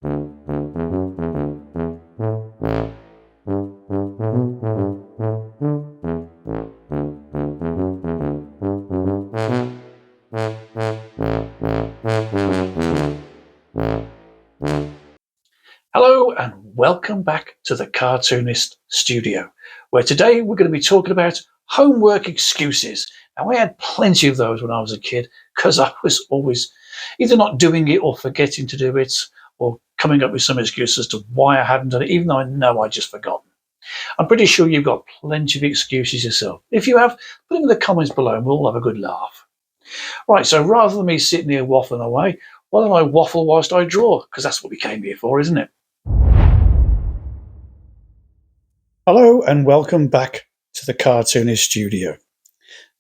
Hello and welcome back to the Cartoonist Studio, where today we're going to be talking about homework excuses. Now, I had plenty of those when I was a kid because I was always either not doing it or forgetting to do it or coming up with some excuse as to why I hadn't done it, even though I know I'd just forgotten. I'm pretty sure you've got plenty of excuses yourself. If you have, put them in the comments below and we'll all have a good laugh. Right, so rather than me sitting here waffling away, why don't I waffle whilst I draw? Because that's what we came here for, isn't it? Hello and welcome back to the Cartoonist Studio.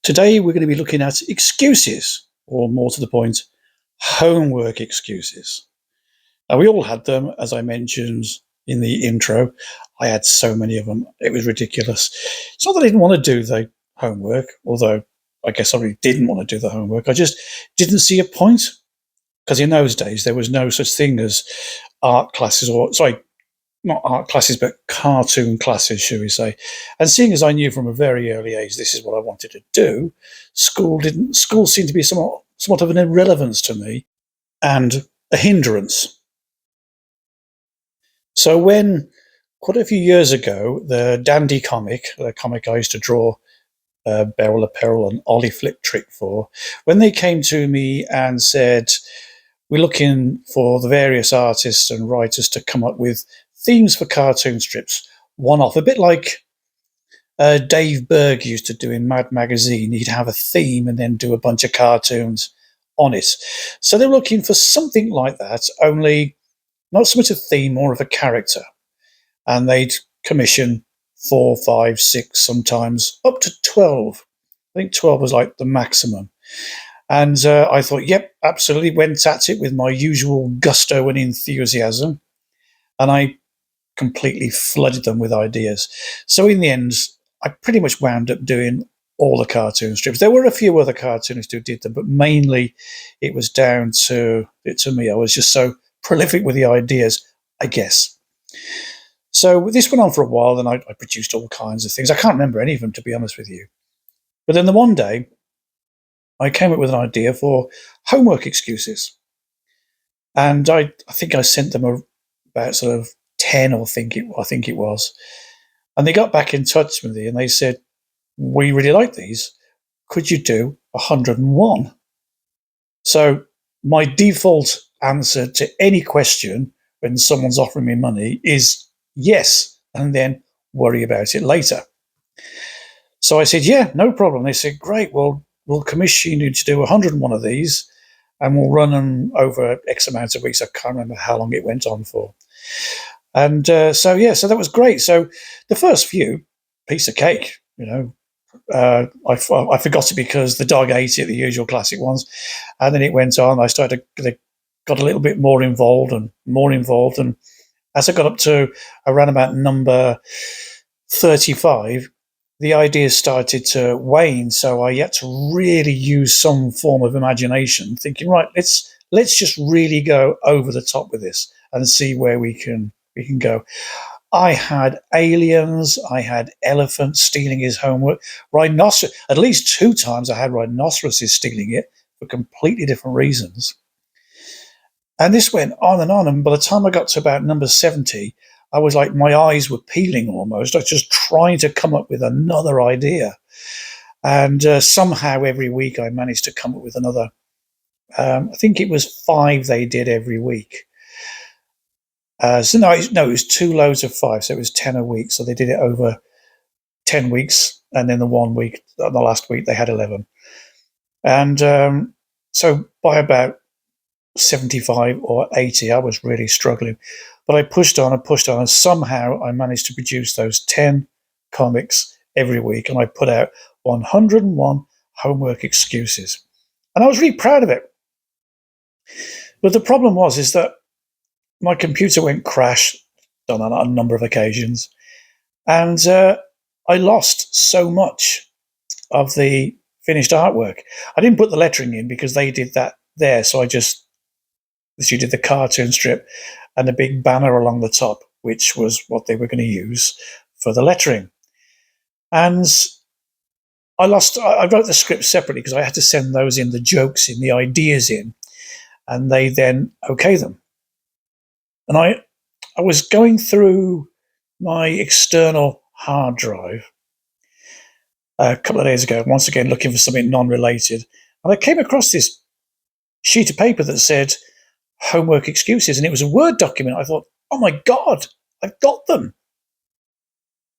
Today we're going to be looking at excuses, or more to the point, homework excuses. Now we all had them, as I mentioned in the intro. I had so many of them, it was ridiculous. It's not that I didn't want to do the homework, although I guess I really didn't want to do the homework. I just didn't see a point, because in those days there was no such thing as art classes, or sorry, not art classes, but cartoon classes, shall we say. And seeing as I knew from a very early age this is what I wanted to do, school seemed to be somewhat of an irrelevance to me and a hindrance. So when, quite a few years ago, the Dandy comic, the comic I used to draw Beryl Apparel and Ollie Flip Trick for, when they came to me and said, we're looking for the various artists and writers to come up with themes for cartoon strips, one-off, a bit like Dave Berg used to do in Mad Magazine. He'd have a theme and then do a bunch of cartoons on it. So they were looking for something like that, only not so much a theme, more of a character. And they'd commission 4, 5, 6, sometimes up to 12. I think 12 was like the maximum. And I thought, yep, absolutely, went at it with my usual gusto and enthusiasm. And I completely flooded them with ideas. So in the end, I pretty much wound up doing all the cartoon strips. There were a few other cartoonists who did them, but mainly it was down to me. I was just so prolific with the ideas, I guess. So this went on for a while, and I produced all kinds of things. I can't remember any of them, to be honest with you. But then the one day, I came up with an idea for homework excuses. And I think I sent them about sort of 10, I think it was. And they got back in touch with me and they said, we really like these. Could you do 101? So my default answer to any question when someone's offering me money is yes, and then worry about it later. So I said, yeah, no problem. They said, great, well, we'll commission you to do 101 of these and we'll run them over X amount of weeks. I can't remember how long it went on for. And so that was great. So the first few, piece of cake, I forgot it because the dog ate it, the usual classic ones. And then it went on. They got a little bit more involved. And as I got up to around about number 35, the ideas started to wane. So I had to really use some form of imagination, thinking, right, let's just really go over the top with this and see where we can go. I had aliens, I had elephants stealing his homework, rhinoceros. At least 2 times I had rhinoceroses stealing it for completely different reasons. And this went on, and by the time I got to about number 70, I was like, my eyes were peeling almost. I was just trying to come up with another idea. And somehow every week I managed to come up with another. I think it was 5 they did every week. It was 2 loads of 5, so it was 10 a week. So they did it over 10 weeks, and then the last week they had 11. And so by about 75 or 80, I was really struggling. But I pushed on, and somehow I managed to produce those 10 comics every week, and I put out 101 homework excuses. And I was really proud of it. But the problem is that my computer went crash on a number of occasions, and I lost so much of the finished artwork. I didn't put the lettering in because they did that there, so I just did the cartoon strip, and a big banner along the top, which was what they were going to use for the lettering. And I wrote the script separately because I had to send those in, the jokes in, the ideas in, and they then okay them. And I was going through my external hard drive a couple of days ago, once again looking for something non-related, and I came across this sheet of paper that said homework excuses, and it was a Word document. I thought, oh my God, I've got them.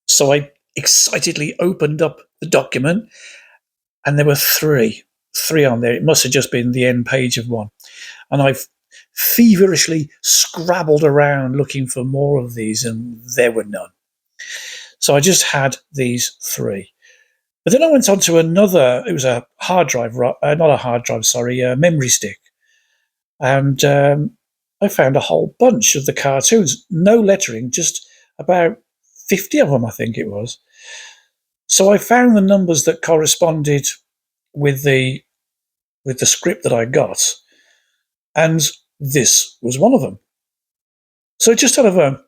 So I excitedly opened up the document, and there were three on there. It must have just been the end page of one. And I've feverishly scrabbled around looking for more of these, and there were none. So I just had these three. But then I went on to another, it was a hard drive, not a hard drive, sorry, a memory stick. And I found a whole bunch of the cartoons, no lettering, just about 50 of them, I think it was. So I found the numbers that corresponded with the script that I got, and this was one of them. So just out of a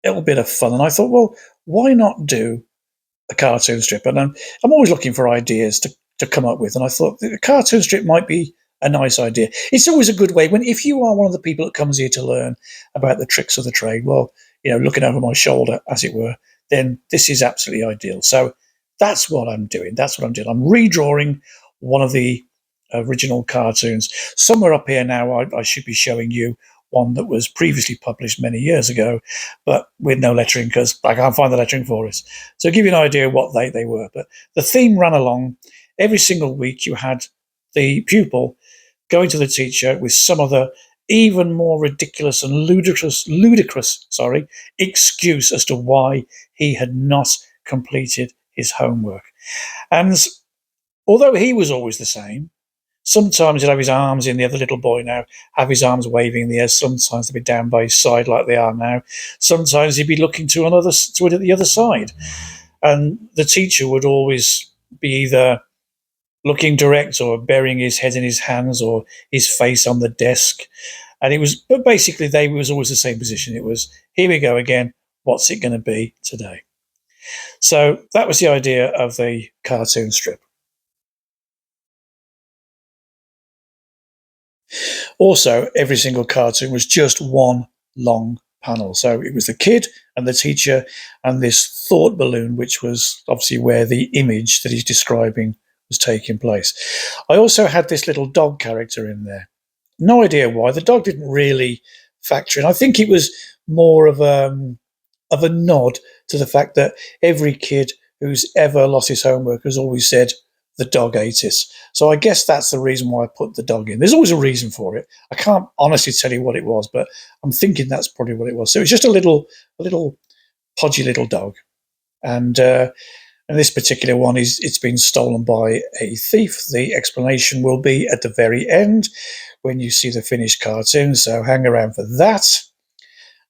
little bit of fun, and I thought, well, why not do a cartoon strip? And I'm always looking for ideas to come up with, and I thought the cartoon strip might be a nice idea. It's always a good way if you are one of the people that comes here to learn about the tricks of the trade, well, looking over my shoulder, as it were, then this is absolutely ideal. So that's what I'm doing. I'm redrawing one of the original cartoons. Somewhere up here now, I should be showing you one that was previously published many years ago, but with no lettering because I can't find the lettering for it. So give you an idea what they were. But the theme ran along. Every single week you had the pupil going to the teacher with some other even more ridiculous and ludicrous excuse as to why he had not completed his homework. And although he was always the same, sometimes he'd have his arms in the other little boy now, have his arms waving in the air. Sometimes they'd be down by his side like they are now. Sometimes he'd be looking to the other side. And the teacher would always be either looking direct or burying his head in his hands or his face on the desk. But basically they was always the same position. It was, here we go again. What's it going to be today? So that was the idea of the cartoon strip. Also, every single cartoon was just one long panel. So it was the kid and the teacher and this thought balloon, which was obviously where the image that he's describing was taking place. I also had this little dog character in there. No idea why. The dog didn't really factor in. I think it was more of a nod to the fact that every kid who's ever lost his homework has always said, the dog ate it. So I guess that's the reason why I put the dog in. There's always a reason for it. I can't honestly tell you what it was, but I'm thinking that's probably what it was. So it's just a little podgy little dog. And this particular one it's been stolen by a thief. The explanation will be at the very end when you see the finished cartoon. So hang around for that.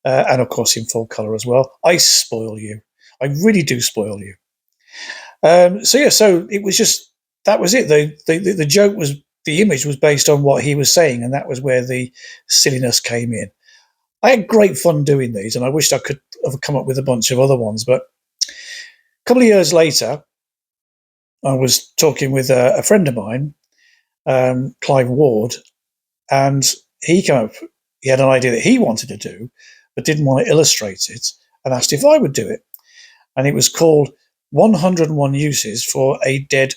And of course in full colour as well. I spoil you. I really do spoil you. So it was just, that was it. The joke was, the image was based on what he was saying, and that was where the silliness came in. I had great fun doing these, and I wished I could have come up with a bunch of other ones. But a couple of years later, I was talking with a friend of mine, Clive Ward, and he had an idea that he wanted to do, but didn't want to illustrate it, and asked if I would do it. And it was called 101 Uses for a Dead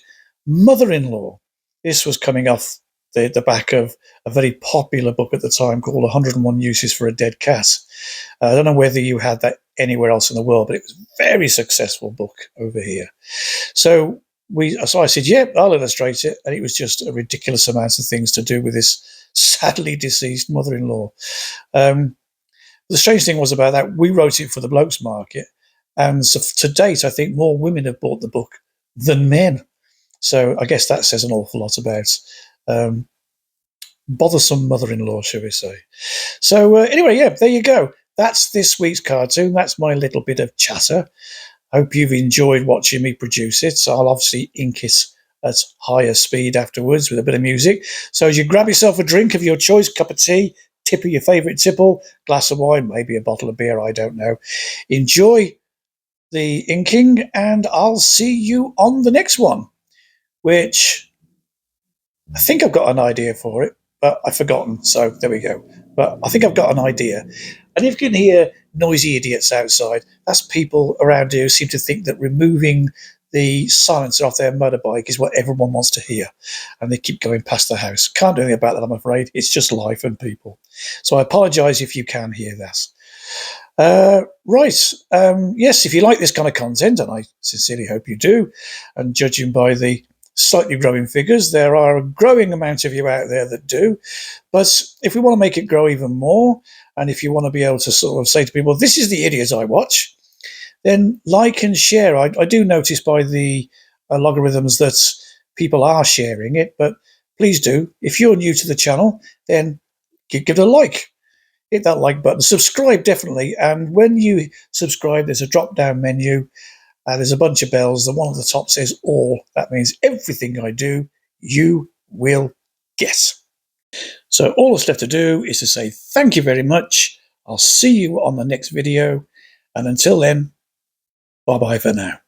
Mother-in-Law. This was coming off the back of a very popular book at the time called 101 Uses for a Dead Cat. I don't know whether you had that anywhere else in the world, but it was a very successful book over here. So I said, yeah, I'll illustrate it. And it was just a ridiculous amount of things to do with this sadly deceased mother-in-law. The strange thing was about that, we wrote it for the blokes market. And so to date, I think more women have bought the book than men. So I guess that says an awful lot about bothersome mother-in-law, shall we say. So anyway, yeah, there you go. That's this week's cartoon. That's my little bit of chatter. Hope you've enjoyed watching me produce it. So I'll obviously ink it at higher speed afterwards with a bit of music. So as you grab yourself a drink of your choice, cup of tea, tipper, your favourite tipple, glass of wine, maybe a bottle of beer, I don't know. Enjoy the inking, and I'll see you on the next one, which I think I've got an idea for it, but I've forgotten, so there we go. But I think I've got an idea. And if you can hear noisy idiots outside, that's people around here who seem to think that removing the silencer off their motorbike is what everyone wants to hear. And they keep going past the house. Can't do anything about that, I'm afraid. It's just life and people. So I apologise if you can hear that. Right. Yes, if you like this kind of content, and I sincerely hope you do, and judging by the slightly growing figures, there are a growing amount of you out there that do. But if we want to make it grow even more, and if you want to be able to sort of say to people, this is the idiot I watch, then like and share. I do notice by the logarithms that people are sharing it, but please do. If you're new to the channel, then give it a like. Hit that like button. Subscribe, definitely. And when you subscribe, there's a drop-down menu. There's a bunch of bells. The one at the top says all. That means everything I do, you will get. So all that's left to do is to say thank you very much. I'll see you on the next video. And until then, bye-bye for now.